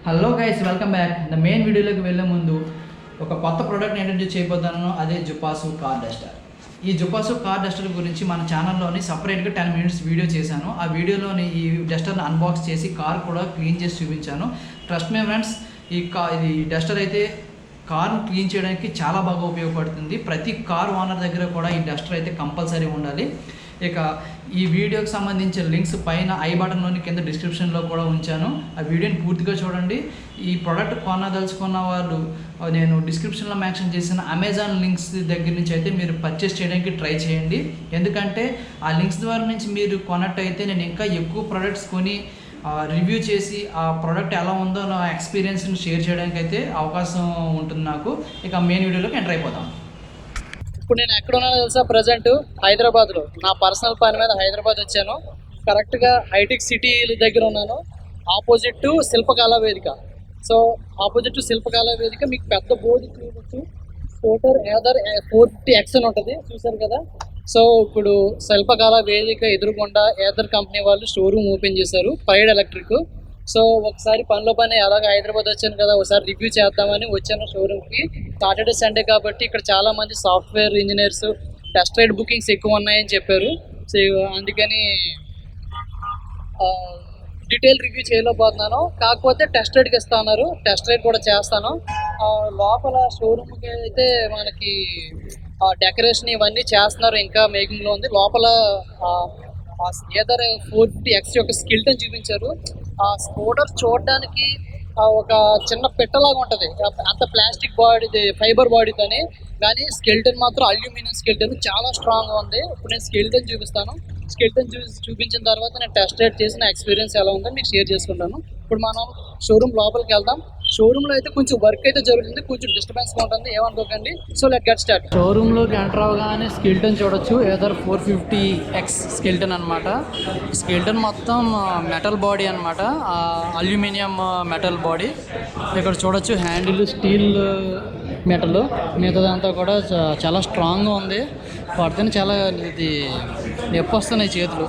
Hello guys, welcome back. The main వీడియోలోకి వెళ్ళే ముందు ఒక కొత్త ప్రోడక్ట్ని ఇంట్రడ్యూస్ చేయబోతున్నాను. అదే జుపాసు కార్ డస్టర్. ఈ జుపాసు కార్ డస్టర్ గురించి మన ఛానల్లోని సపరేట్గా 10 minutes వీడియో చేశాను. ఆ వీడియోలోని ఈ డస్టర్ని అన్బాక్స్ చేసి కార్ కూడా క్లీన్ చేసి చూపించాను. ట్రస్ట్ మీ ఫ్రెండ్స్, ఇది డస్టర్ అయితే కార్ను క్లీన్ చేయడానికి చాలా బాగా ఉపయోగపడుతుంది. ప్రతి కార్ ఓనర్ దగ్గర కూడా ఈ డస్టర్ అయితే కంపల్సరీ ఉండాలి. ఇక ఈ వీడియోకి సంబంధించిన లింక్స్ పైన ఐ బటన్లోని కింద డిస్క్రిప్షన్లో కూడా ఉంచాను. ఆ వీడియోని పూర్తిగా చూడండి. ఈ ప్రోడక్ట్ కొనదలుచుకున్న వాళ్ళు నేను డిస్క్రిప్షన్లో మెన్షన్ చేసిన అమెజాన్ లింక్స్ దగ్గర నుంచి అయితే మీరు పర్చేస్ చేయడానికి ట్రై చేయండి. ఎందుకంటే ఆ లింక్స్ ద్వారా నుంచి మీరు కొన్నట్టయితే నేను ఇంకా ఎక్కువ ప్రోడక్ట్స్ కొని రివ్యూ చేసి ఆ ప్రోడక్ట్ ఎలా ఉందో నా ఎక్స్పీరియన్స్ని షేర్ చేయడానికి అయితే అవకాశం ఉంటుంది నాకు. ఇక మెయిన్ వీడియోలోకి ఎంటర్ అయిపోతాం. ఇప్పుడు నేను ఎక్కడ ఉన్నానో తెలుసా? ప్రజెంట్ హైదరాబాద్లో నా పర్సనల్ పని మీద హైదరాబాద్ వచ్చాను. కరెక్ట్గా హైటెక్ సిటీ దగ్గర ఉన్నాను, ఆపోజిట్ టు శిల్పకళా వేదిక. సో ఆపోజిట్ టు శిల్పకళా వేదిక మీకు పెద్ద బోర్డు చూడవచ్చు. స్కూటర్ ఏదర్ 450X అని ఉంటుంది, చూసారు కదా. సో ఇప్పుడు శిల్పకళా వేదిక ఎదురుగుండా ఏదర్ కంపెనీ వాళ్ళు షోరూమ్ ఓపెన్ చేశారు, ప్రైడ్ ఎలక్ట్రిక్. సో ఒకసారి పనిలో పని ఎలాగ హైదరాబాద్ వచ్చాను కదా, ఒకసారి రివ్యూ చేద్దామని వచ్చాను షోరూమ్కి. సాటర్డే సండే కాబట్టి ఇక్కడ చాలా మంది software engineers test ride bookings ఎక్కువ ఉన్నాయని చెప్పారు. సో అందుకని డీటెయిల్ రివ్యూ చేయలేకపోతున్నాను. కాకపోతే టెస్ట్ రైడ్కి ఇస్తా ఉన్నారు, టెస్ట్ రైడ్ కూడా చేస్తాను. లోపల షోరూమ్కి అయితే మనకి డెకరేషన్ ఇవన్నీ చేస్తున్నారు, ఇంకా మేకింగ్లో ఉంది. లోపల ఏదర్ 450X యొక్క స్కెల్టన్ చూపించారు. ఆ స్కూటర్ చూడడానికి ఒక చిన్న పెట్టలాగా ఉంటుంది, అంత ప్లాస్టిక్ బాడీ ఫైబర్ బాడీతోని. కానీ స్కెల్టన్ మాత్రం అల్యూమినియం స్కెల్టన్, చాలా స్ట్రాంగ్గా ఉంది. ఇప్పుడు నేను స్కెల్టన్ చూపిస్తాను. స్కెల్టన్ చూపించిన తర్వాత నేను టెస్ట్ రైడ్ చేసిన ఎక్స్పీరియన్స్ ఎలా ఉందో మీకు షేర్ చేసుకుంటాను. ఇప్పుడు మనం షోరూమ్ లోపలికి వెళ్దాం. షోరూంలో అయితే కొంచెం వర్క్ అయితే జరుగుతుంది, కొంచెం డిస్టర్బెన్స్గా ఉంటుంది, ఏమనుకోకండి. So let get start. షోరూంలోకి ఎంటర్ అవగానే స్కెల్టన్ చూడొచ్చు. ఏదర్ 450X స్కెల్టన్ అనమాట. స్కెల్టన్ మొత్తం మెటల్ బాడీ అనమాట, అల్యూమినియం మెటల్ బాడీ. ఇక్కడ చూడొచ్చు హ్యాండిల్ స్టీల్ మెటల్, మిగతాదంతా కూడా చాలా స్ట్రాంగ్గా ఉంది. పడితేనే చాలా ఇది నొప్పి వస్తున్నాయి చేతులు.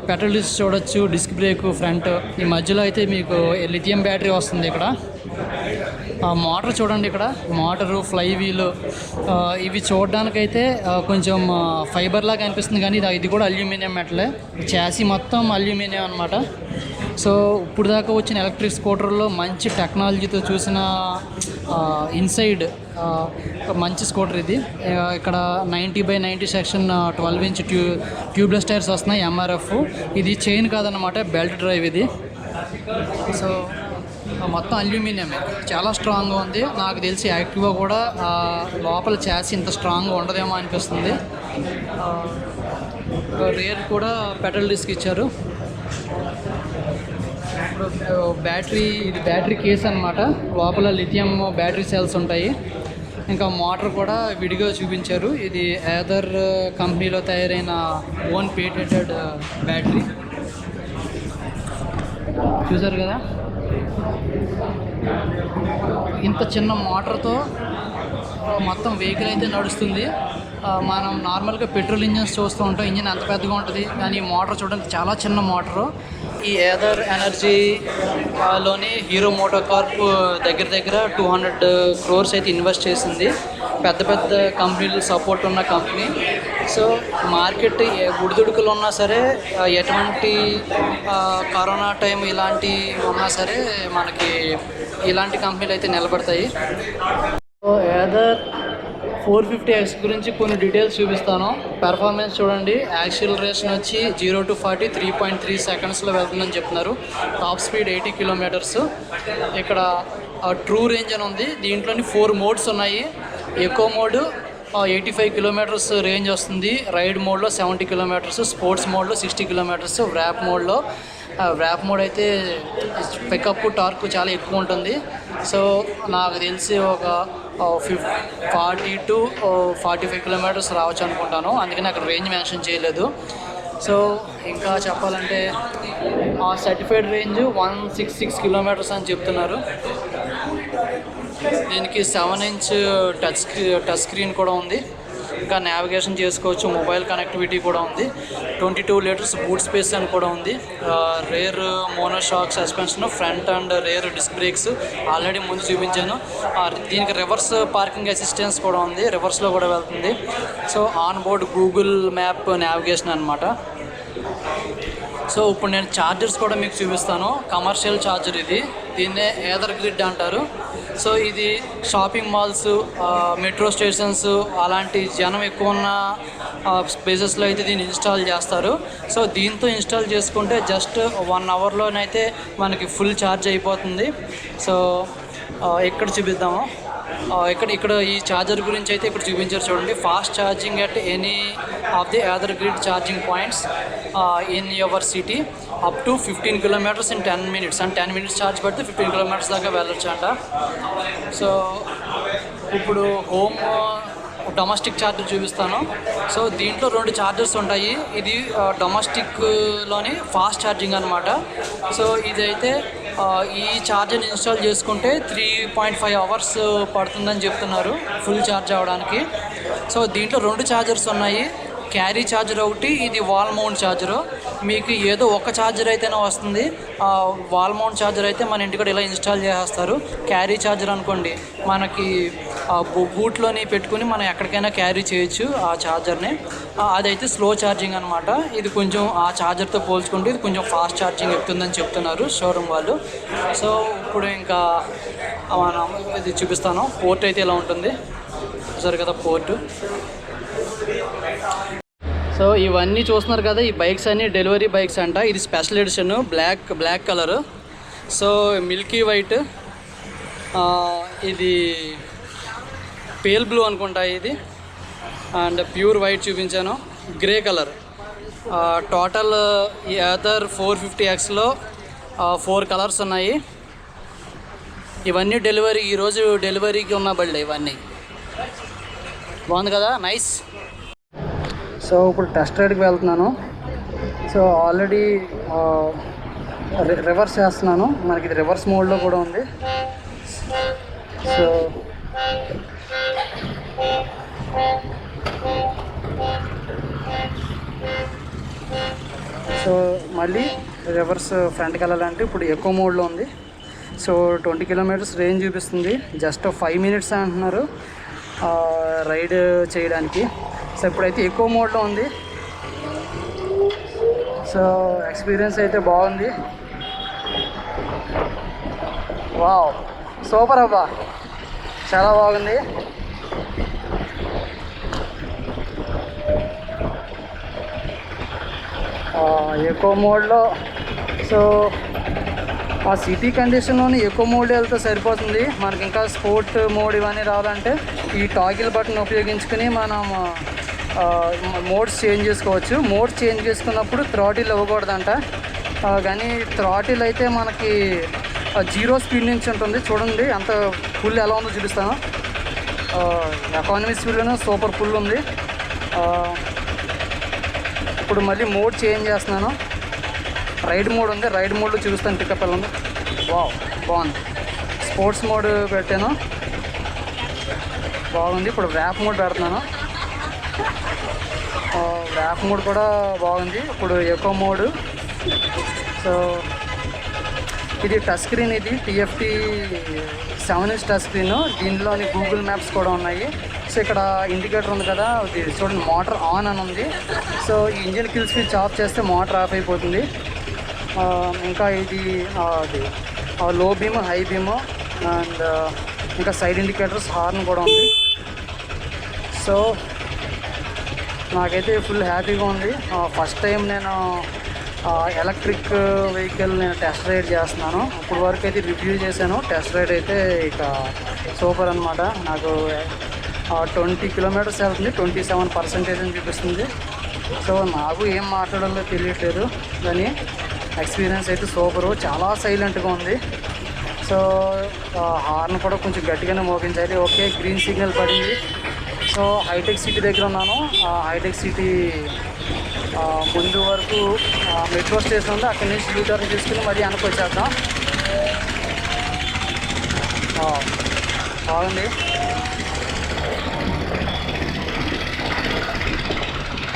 పెట్రోల్ డిస్క్ చూడొచ్చు, డిస్క్ బ్రేక్ ఫ్రంట్. ఈ మధ్యలో అయితే మీకు లిథియం బ్యాటరీ వస్తుంది. ఇక్కడ మోటార్ చూడండి, ఇక్కడ మోటారు, ఫ్లై వీలు ఇవి చూడడానికైతే కొంచెం ఫైబర్ లాగా అనిపిస్తుంది, కానీ ఇది కూడా అల్యూమినియం మెటలే. చాసీ మొత్తం అల్యూమినియం అనమాట. సో ఇప్పుడు దాకా వచ్చిన ఎలక్ట్రిక్ స్కూటర్లో మంచి టెక్నాలజీతో చూసిన ఇన్సైడ్ మంచి స్కూటర్ ఇది. ఇక్కడ 90/90 సెక్షన్ 12-inch ట్యూబ్లెస్ టైర్స్ వస్తున్నాయి, MRF. ఇది చైన్ కాదనమాట, బెల్ట్ డ్రైవ్ ఇది. సో మొత్తం అల్యూమినియమే, చాలా స్ట్రాంగ్గా ఉంది. నాకు తెలిసి యాక్టివా కూడా లోపల చాసి ఇంత స్ట్రాంగ్గా ఉండదేమో అనిపిస్తుంది. రేర్ కూడా పెట్రోల్ డిస్క్ ఇచ్చారు. బ్యాటరీ, ఇది బ్యాటరీ కేస్ అనమాట. లోపల లిథియం బ్యాటరీ సెల్స్ ఉంటాయి. ఇంకా మోటార్ కూడా విడిగా చూపించారు. ఇది ఏదర్ కంపెనీలో తయారైన ఓన్ పేటెంటెడ్ బ్యాటరీ. చూసారు కదా, ఇంత చిన్న మోటార్తో మొత్తం వెహికల్ అయితే నడుస్తుంది. మనం నార్మల్గా పెట్రోల్ ఇంజిన్స్ చూస్తూ ఉంటాం, ఇంజిన్ అంత పెద్దగా ఉంటుంది, కానీ ఈ మోటార్ చూడడానికి చాలా చిన్న మోటారు. ఈ ఏదర్ ఎనర్జీలోని హీరో మోటార్ కార్ప్ దగ్గర 200 crores అయితే ఇన్వెస్ట్ చేసింది. పెద్ద పెద్ద కంపెనీలు సపోర్ట్ ఉన్న కంపెనీ. సో మార్కెట్ ఉడిదుడుకులు ఉన్నా సరే, ఎటువంటి కరోనా టైం ఇలాంటి ఉన్నా సరే మనకి ఇలాంటి కంపెనీలు అయితే నిలబడతాయి. సో ఏదర్ 450X గురించి కొన్ని డీటెయిల్స్ చూపిస్తాను. పెర్ఫార్మెన్స్ చూడండి. యాక్సిలరేషన్ వచ్చి 0 to 40 3.3 secondsలో వెళ్తుందని చెప్తున్నారు. Top speed 80 kilometers. ఇక్కడ ట్రూ రేంజ్ అని ఉంది, దీంట్లోని 4 modes ఉన్నాయి. ఎకో మోడ్ 85 kilometers రేంజ్ వస్తుంది, రైడ్ మోడ్లో 70 kilometers, స్పోర్ట్స్ మోడ్లో 60 kilometers, వ్రాప్ మోడ్ అయితే పికప్ టార్క్ చాలా ఎక్కువ ఉంటుంది. సో నాకు తెలిసి ఒక 40 to 45 kilometers రావచ్చు అనుకుంటాను, అందుకని అక్కడ రేంజ్ మెన్షన్ చేయలేదు. సో ఇంకా చెప్పాలంటే సర్టిఫైడ్ రేంజ్ 166 kilometers అని చెప్తున్నారు. దీనికి 7-inch టచ్ స్క్రీన్ కూడా ఉంది. ఇంకా నావిగేషన్ చేసుకోవచ్చు. మొబైల్ కనెక్టివిటీ కూడా ఉంది. 22 లీటర్స్ బూట్ స్పేస్ అని కూడా ఉంది. Rear monoshock suspension, front and rear disc brakes already ముందు చూపించాను. దీనికి రివర్స్ పార్కింగ్ అసిస్టెన్స్ కూడా ఉంది, రివర్స్లో కూడా వెళ్తుంది. So on board Google map navigation అనమాట. సో ఇప్పుడు నేను ఛార్జర్స్ కూడా మీకు చూపిస్తాను. కమర్షియల్ ఛార్జర్ ఇది, దీన్నే ఏదర్ గ్రిడ్ అంటారు. సో ఇది షాపింగ్ మాల్స్, మెట్రో స్టేషన్స్ అలాంటి జనం ఎక్కువ ఉన్న ప్లేసెస్లో అయితే దీన్ని ఇన్స్టాల్ చేస్తారు. సో దీంతో ఇన్స్టాల్ చేసుకుంటే జస్ట్ 1 అవర్లోనైతే మనకి ఫుల్ ఛార్జ్ అయిపోతుంది. సో ఇక్కడ చూపిద్దాము. ఇక్కడ ఈ ఛార్జర్ గురించి అయితే ఇక్కడ చూపించారు చూడండి. Fast charging at any of the other grid charging points in your city up to 15 kilometres in 10 minutes. And 10 minutes charge పడితే 15 కిలోమీటర్స్ దాకా వెళ్ళొచ్చు అంట. సో ఇప్పుడు హోమ్ డొమెస్టిక్ ఛార్జర్ చూపిస్తాను. సో దీంట్లో 2 ఛార్జర్స్ ఉంటాయి. ఇది డొమెస్టిక్లోని ఫాస్ట్ ఛార్జింగ్ అనమాట. సో ఇదైతే ఈ ఛార్జర్ని ఇన్స్టాల్ చేసుకుంటే 3.5 hours పడుతుందని చెప్తున్నారు ఫుల్ ఛార్జ్ అవ్వడానికి. సో దీంట్లో 2 ఛార్జర్స్ ఉన్నాయి. క్యారీ ఛార్జర్ ఒకటి, ఇది వాల్ మౌంట్ ఛార్జరు. మీకు ఏదో ఒక ఛార్జర్ అయితేనే వస్తుంది. వాల్ మౌంట్ ఛార్జర్ అయితే మన ఇంటికి ఇలా ఇన్స్టాల్ చేసేస్తారు. క్యారీ ఛార్జర్ అనుకోండి, మనకి బూట్లోని పెట్టుకుని మనం ఎక్కడికైనా క్యారీ చేయొచ్చు ఆ ఛార్జర్ని. అదైతే స్లో ఛార్జింగ్ అనమాట. ఇది కొంచెం ఆ ఛార్జర్తో పోల్చుకుంటే ఇది కొంచెం ఫాస్ట్ ఛార్జింగ్ ఎక్కుతుందని చెప్తున్నారు షోరూమ్ వాళ్ళు. సో ఇప్పుడు ఇంకా మనం ఇది చూపిస్తాను. పోర్ట్ అయితే ఇలా ఉంటుంది, చూసారు కదా పోర్టు. సో ఇవన్నీ చూస్తున్నారు కదా, ఈ బైక్స్ అన్నీ డెలివరీ బైక్స్ అంట. ఇది special edition, black colour. So milky white, ఇది పేల్ బ్లూ అనుకుంటా ఇది, అండ్ ప్యూర్ వైట్ చూపించాను. Grey colour. టోటల్ ఈ అదర్ 450Xలో 4 కలర్స్ ఉన్నాయి. ఇవన్నీ డెలివరీ, ఈరోజు డెలివరీకి ఉన్న బళ్ళే ఇవన్నీ. బాగుంది కదా, నైస్. సో ఇప్పుడు టెస్ట్ రైడ్కి వెళ్తున్నాను. సో ఆల్రెడీ రివర్స్ చేస్తున్నాను. మనకి ఇది రివర్స్ మోడ్లో కూడా ఉంది. సో మళ్ళీ రివర్స్ ఫ్రంట్కి వెళ్ళాలంటే ఇప్పుడు ఎకో మోడ్లో ఉంది. సో 20 kilometers రేంజ్ చూపిస్తుంది. జస్ట్ 5 minutes అంటున్నారు రైడ్ చేయడానికి. సో ఇప్పుడైతే ఎక్కువ మోడ్లో ఉంది. సో ఎక్స్పీరియన్స్ అయితే బాగుంది. వావ్, సూపర్ అబ్బా, చాలా బాగుంది. ఎకో మోడ్లో సో ఆ సిటీ కండిషన్లోని ఎక్కువ మోడ్ వెళ్తే సరిపోతుంది. మనకి ఇంకా స్పోర్ట్ మోడ్ ఇవన్నీ రావాలంటే ఈ టాగిల్ బటన్ ఉపయోగించుకుని మనం మోడ్స్ చేంజ్ చేసుకోవచ్చు. మోడ్స్ చేంజ్ చేసుకున్నప్పుడు థ్రాటిల్ ఇవ్వకూడదంట. కానీ థ్రాటిల్ అయితే మనకి 0 స్పీడ్ నుంచి ఉంటుంది. చూడండి అంత ఫుల్ ఎలా ఉందో చూపిస్తాను. ఎకానమీ స్పీడ్లోనే సూపర్ ఫుల్ ఉంది. ఇప్పుడు మళ్ళీ మోడ్ చేంజ్ చేస్తున్నాను. రైడ్ మోడ్ ఉంది, రైడ్ మోడ్లో చూపిస్తాను. పికప్ ఎలా ఉంది. వావ్, బాగుంది. స్పోర్ట్స్ మోడ్ పెట్టాను, బాగుంది. ఇప్పుడు ర్యాప్ మోడ్ పెడుతున్నాను. ర్యాప్ మోడ్ కూడా బాగుంది. ఇప్పుడు ఎకో మోడ్. సో ఇది టచ్ స్క్రీన్, ఇది TFT 7-inch టచ్ స్క్రీన్. దీనిలోని గూగుల్ మ్యాప్స్ కూడా ఉన్నాయి. సో ఇక్కడ ఇండికేటర్ ఉంది కదా, ఇది చూడండి మోటార్ ఆన్ అని ఉంది. సో ఈ ఇంజిన్ కిల్ స్విచ్ ఆఫ్ చేస్తే మోటార్ ఆఫ్ అయిపోతుంది. ఇంకా ఇది లో బీమ్, హై బీమ్, అండ్ ఇంకా సైడ్ ఇండికేటర్స్, హార్న్ కూడా ఉంది. సో నాకైతే ఫుల్ హ్యాపీగా ఉంది. ఫస్ట్ టైం నేను ఎలక్ట్రిక్ వెహికల్ నేను టెస్ట్ రైడ్ చేస్తున్నాను. ఇప్పుడు వరకు అయితే రివ్యూ చేశాను. టెస్ట్ రైడ్ అయితే ఇక సూపర్ అనమాట. నాకు 20 kilometers వెళ్తుంది, 27% అని చూపిస్తుంది. సో నాకు ఏం మాట్లాడాలో తెలియట్లేదు, కానీ ఎక్స్పీరియన్స్ అయితే సూపరు. చాలా సైలెంట్గా ఉంది. సో హార్న్ కూడా కొంచెం గట్టిగానే మోగించాలి. ఓకే, గ్రీన్ సిగ్నల్ పడింది. సో హైటెక్ సిటీ దగ్గర ఉన్నాను. హైటెక్ సిటీ ముందు వరకు మెట్రో స్టేషన్ ఉంది, అక్కడి నుంచి యూటర్న్ తీసుకుని మళ్ళీ వెనక్కి వచ్చేద్దాం. బాగుంది.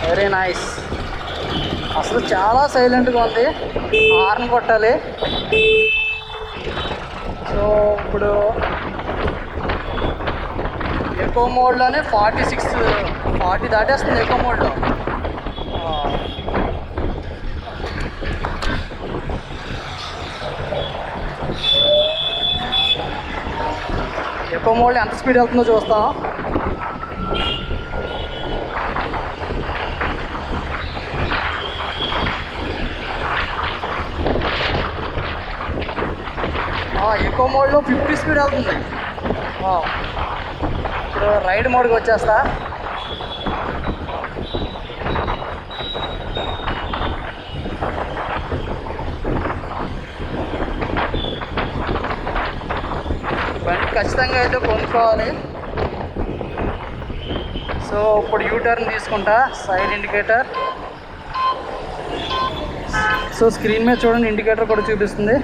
Very nice. అసలు చాలా సైలెంట్గా ఉంది. హార్న్ కొట్టాలి. సో ఇప్పుడు ఎకో మోడ్లోనే 40 దాటేస్తుంది ఎకో మోడ్లో. ఎకో మోడ్లో ఎంత స్పీడ్ వెళ్తుందో చూస్తాం. ఎకో మోడ్లో 50 స్పీడ్ వెళ్తుంది. ఇప్పుడు రైడ్ మోడ్కి వచ్చేస్తా. బండి ఖచ్చితంగా అయితే కొనుక్కోవాలి. సో ఇప్పుడు యూటర్న్ తీసుకుంటా. Side indicator. సో స్క్రీన్ మీద చూడండి, ఇండికేటర్ కూడా చూపిస్తుంది.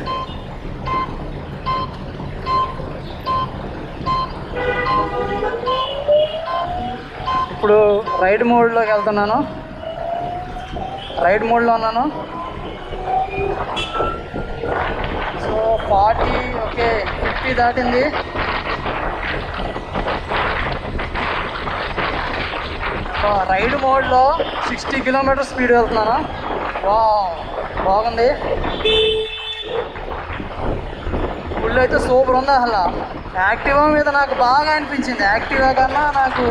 ఇప్పుడు రైడ్ మోడ్లోకి వెళ్తున్నాను. రైడ్ మోడ్లో ఉన్నాను. సో 40 ఓకే 50 దాటింది. రైడ్ మోడ్లో 60 కిలోమీటర్ స్పీడ్ వెళ్తున్నాను. బాగుంది. ఫుల్ అయితే సూపర్ ఉంది. అసలు యాక్టివా మీద నాకు బాగా అనిపించింది. యాక్టివా కన్నా నాకు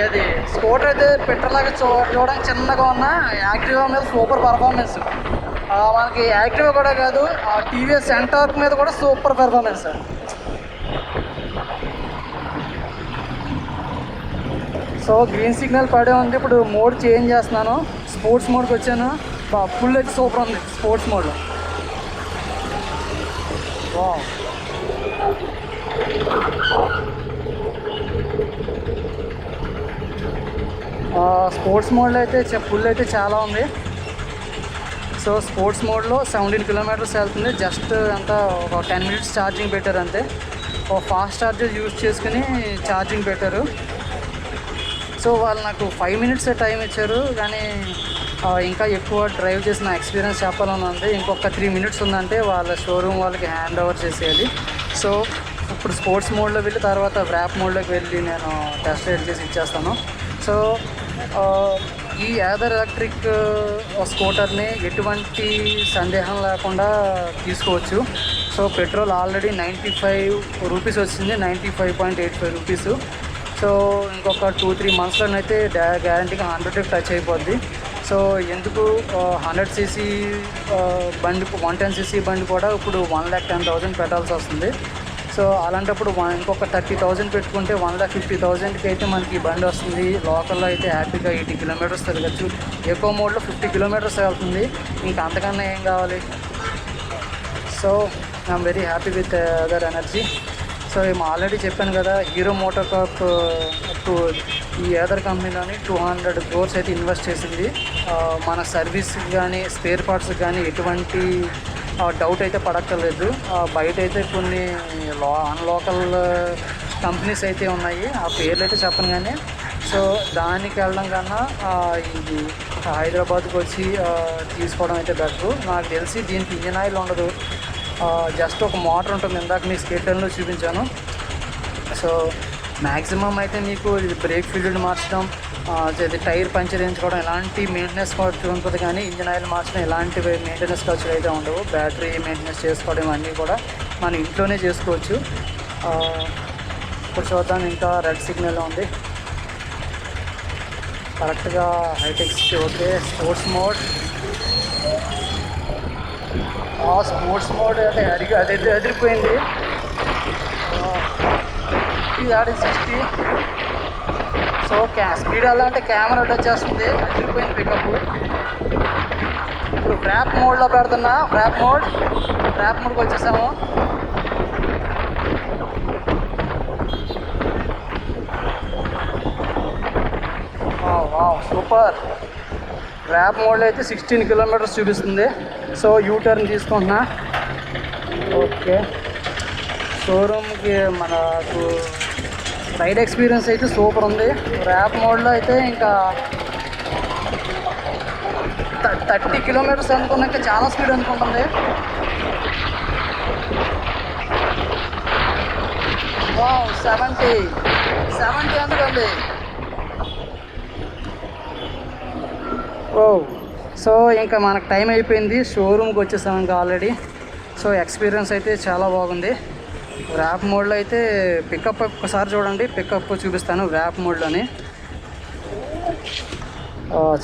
అది స్కూటర్ అయితే పెట్టలాగా చూడడానికి చిన్నగా ఉన్న యాక్టివా మీద సూపర్ పర్ఫార్మెన్స్. మనకి యాక్టివా కూడా కాదు, టీవీఎస్ సెంటార్క్ మీద కూడా super performance. So green signal పడే ఉంది. ఇప్పుడు మోడ్ చేంజ్ చేస్తున్నాను. స్పోర్ట్స్ మోడ్కి వచ్చాను. ఫుల్ అయితే సూపర్ ఉంది స్పోర్ట్స్ మోడ్లో. స్పోర్ట్స్ మోడ్లో అయితే ఫుల్ అయితే చాలా ఉంది. సో స్పోర్ట్స్ మోడ్లో 17 కిలోమీటర్స్ వెళ్తుంది. జస్ట్ అంతా ఒక 10 మినిట్స్ ఛార్జింగ్ పెట్టారు అంతే. ఒక ఫాస్ట్ ఛార్జర్ యూజ్ చేసుకుని ఛార్జింగ్ పెట్టారు. సో వాళ్ళు నాకు 5 మినిట్స్ టైం ఇచ్చారు, కానీ ఇంకా ఎక్కువ డ్రైవ్ చేసిన ఎక్స్పీరియన్స్ చెప్పాలని ఉంది. ఇంకొక 3 మినిట్స్ ఉందంటే వాళ్ళ షోరూమ్ వాళ్ళకి హ్యాండ్ ఓవర్ చేసేయాలి. సో ఇప్పుడు స్పోర్ట్స్ మోడ్లో వెళ్ళి తర్వాత వ్రాప్ మోడ్లోకి వెళ్ళి నేను టెస్ట్ రైడ్ చేసి ఇచ్చేస్తాను. సో ఈ యాదర్ ఎలక్ట్రిక్ స్కూటర్ని ఎటువంటి సందేహం లేకుండా తీసుకోవచ్చు. సో పెట్రోల్ ఆల్రెడీ 95 రూపీస్ వచ్చింది, 95.85 రూపీస్. సో ఇంకొక 2-3 మంత్స్లోనైతే గ్యారంటీగా 100 టచ్ అయిపోద్ది. సో ఎందుకు 100cc బండి 110cc బండి కూడా ఇప్పుడు 1,10,000 పెట్టాల్సి వస్తుంది. సో అలాంటప్పుడు ఇంకొక 30,000 పెట్టుకుంటే 1,50,000కి అయితే మనకి బండి వస్తుంది. లోకల్లో అయితే హ్యాపీగా 80 కిలోమీటర్స్ తిరగచ్చు. ఎకో మోడ్లో 50 కిలోమీటర్స్ వెళ్తుంది. ఇంకా అంతకన్నా ఏం కావాలి. So I'm very happy with other energy. So already చెప్పాను కదా, హీరో మోటో కార్ప్ ఈ అదర్ కంపెనీలోని 200 crores అయితే ఇన్వెస్ట్ చేసింది. మన సర్వీస్కి కానీ స్పేర్ పార్ట్స్కి కానీ ఎటువంటి డౌట్ అయితే పడక్కర్లేదు. బయట అయితే కొన్ని అన్లోకల్ కంపెనీస్ అయితే ఉన్నాయి, ఆ పేర్లు అయితే చెప్పను. కానీ సో దానికి వెళ్ళడం కన్నా ఇది హైదరాబాద్కి వచ్చి తీసుకోవడం అయితే బెటర్. నాకు తెలిసి దీనికి ఇంజిన్ ఆయిల్ ఉండదు, జస్ట్ ఒక మోటార్ ఉంటుంది. ఇందాక మీకు స్కేటర్లో చూపించాను. సో మ్యాక్సిమం అయితే మీకు ఇది బ్రేక్ ఫ్లూయిడ్ మార్చడం, టైర్ పంచర్ వేయించుకోవడం ఇలాంటి మెయింటెనెన్స్ ఖర్చులు ఉంటుంది. కానీ ఇంజిన్ ఆయిల్ మార్చడం ఇలాంటి మెయింటెనెన్స్ ఖర్చులు అయితే ఉండవు. బ్యాటరీ మెయింటెనెన్స్ చేసుకోవడం అన్నీ కూడా మనం ఇంట్లోనే చేసుకోవచ్చు. ఇప్పుడు చూద్దాం, ఇంకా రెడ్ సిగ్నల్ ఉంది కరెక్ట్గా. హైటెక్స్కి okay. Sports mode sports mode అంటే అదైతే ఎదిరిపోయింది. ఇది 60. సో స్పీడ్ అలా అంటే కెమెరా వచ్చేస్తుంది. ఎదిరిపోయింది పికప్. ఇప్పుడు ర్యాప్ మోడ్లో పెడుతున్నా. ర్యాప్ మోడ్కి వచ్చేసాము. సూపర్. ర్యాప్ మోడ్లో అయితే 16 కిలోమీటర్స్ చూపిస్తుంది. సో యూటర్న్ తీసుకుంటున్నా. ఓకే, షోరూమ్కి మనకు రైడ్ ఎక్స్పీరియన్స్ అయితే సూపర్ ఉంది. ర్యాప్ మోడ్లో అయితే ఇంకా 30 కిలోమీటర్స్ అనుకున్నాక చాలా స్పీడ్ అనుకుంటుంది. వావ్ 70 అందుకుంది. ఓ సో ఇంకా మనకు టైం అయిపోయింది, షోరూమ్కి వచ్చేసాం ఇంకా ఆల్రెడీ. సో ఎక్స్పీరియన్స్ అయితే చాలా బాగుంది. ర్యాప్ మోడ్లో అయితే పికప్ ఒకసారి చూడండి, పికప్ చూపిస్తాను ర్యాప్ మోడ్లోని.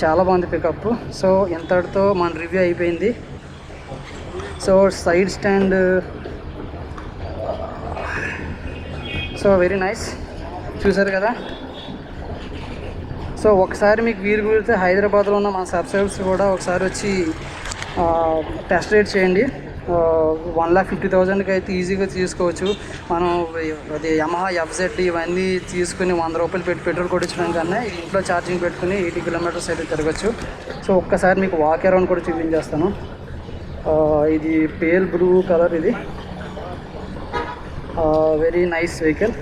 చాలా బాగుంది పికప్. సో ఇంతటితో మన రివ్యూ అయిపోయింది. So side stand so very nice, చూసారు కదా. సో ఒకసారి మీకు వీలు కుదిరితే హైదరాబాద్లో ఉన్న మన సబ్స్క్రైబర్స్ కూడా ఒకసారి వచ్చి టెస్ట్ రైడ్ చేయండి. 1,50,000కి అయితే ఈజీగా తీసుకోవచ్చు. మనం అది యమహా FZ ఇవన్నీ తీసుకుని 100 రూపాయలు పెట్టి పెట్రోల్ కొట్టించడం కన్నా ఇంట్లో ఛార్జింగ్ పెట్టుకుని 80 కిలోమీటర్స్ అయితే తిరగచ్చు. సో ఒక్కసారి మీకు వాక్ అరౌండ్ కూడా చూపించేస్తాను. ఇది పేల్ బ్లూ కలర్, ఇది వెరీ నైస్ వెహికల్.